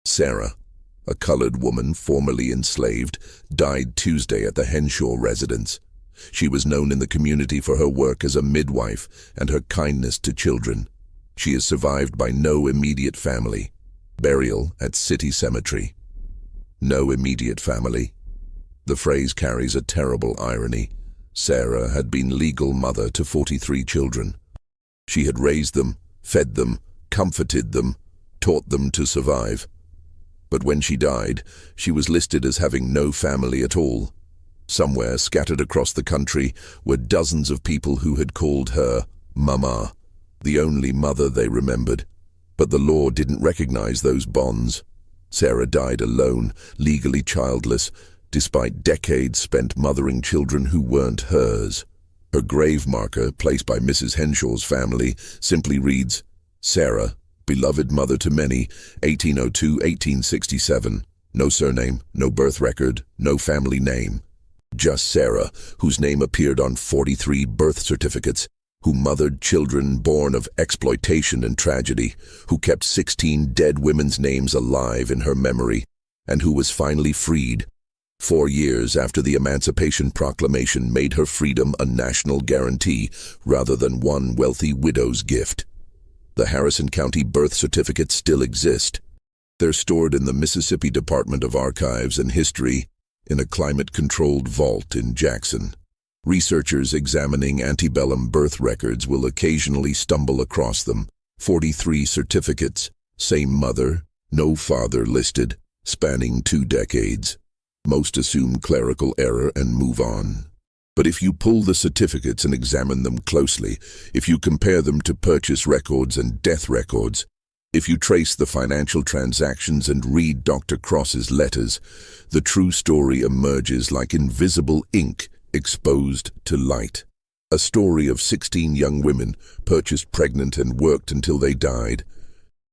"Sarah, a colored woman formerly enslaved, died Tuesday at the Henshaw residence. She was known in the community for her work as a midwife and her kindness to children. She is survived by no immediate family. Burial at City Cemetery." No immediate family. The phrase carries a terrible irony. Sarah had been legal mother to 43 children. She had raised them, fed them, comforted them, taught them to survive. But when she died, she was listed as having no family at all. Somewhere, scattered across the country, were dozens of people who had called her Mama, the only mother they remembered. But the law didn't recognize those bonds. Sarah died alone, legally childless, despite decades spent mothering children who weren't hers. Her grave marker, placed by Mrs. Henshaw's family, simply reads, Sarah, beloved mother to many, 1802-1867. No surname, no birth record, no family name. Just Sarah, whose name appeared on 43 birth certificates, who mothered children born of exploitation and tragedy, who kept 16 dead women's names alive in her memory, and who was finally freed 4 years after the Emancipation Proclamation made her freedom a national guarantee rather than one wealthy widow's gift. The Harrison County birth certificates still exist. They're stored in the Mississippi Department of Archives and History in a climate-controlled vault in Jackson. Researchers examining antebellum birth records will occasionally stumble across them. 43 certificates, same mother, no father listed, spanning 2 decades. Most assume clerical error and move on. But if you pull the certificates and examine them closely, if you compare them to purchase records and death records, if you trace the financial transactions and read Dr. Cross's letters, the true story emerges like invisible ink exposed to light. A story of 16 young women purchased pregnant and worked until they died.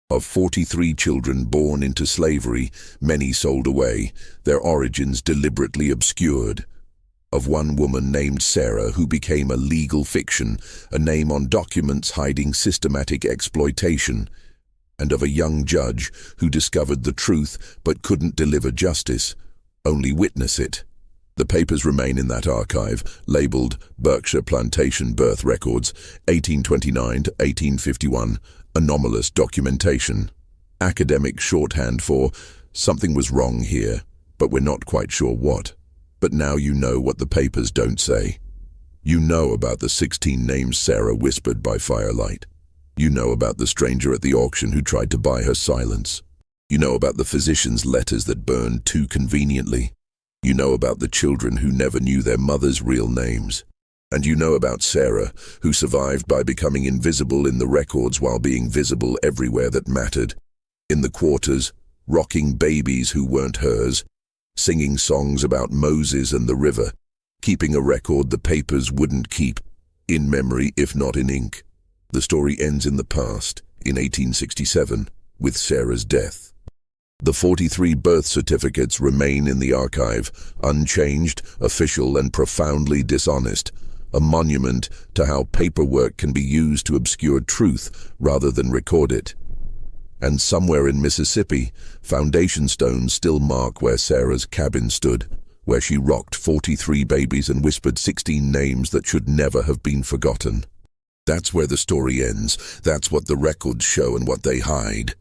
Of 43 children born into slavery, many sold away, their origins deliberately obscured. Of one woman named Sarah who became a legal fiction, a name on documents hiding systematic exploitation. And of a young judge who discovered the truth but couldn't deliver justice, only witness it. The papers remain in that archive, labeled Berkshire Plantation Birth Records, 1829 to 1851, anomalous documentation. Academic shorthand for, something was wrong here, but we're not quite sure what. But now you know what the papers don't say. You know about the 16 names Sarah whispered by firelight. You know about the stranger at the auction who tried to buy her silence. You know about the physician's letters that burned too conveniently. You know about the children who never knew their mother's real names. And you know about Sarah, who survived by becoming invisible in the records while being visible everywhere that mattered. In the quarters, rocking babies who weren't hers, singing songs about Moses and the river, keeping a record the papers wouldn't keep, in memory if not in ink. The story ends in the past, in 1867, with Sarah's death. The 43 birth certificates remain in the archive, unchanged, official, and profoundly dishonest, a monument to how paperwork can be used to obscure truth rather than record it. And somewhere in Mississippi, foundation stones still mark where Sarah's cabin stood, where she rocked 43 babies and whispered 16 names that should never have been forgotten. That's where the story ends. That's what the records show and what they hide.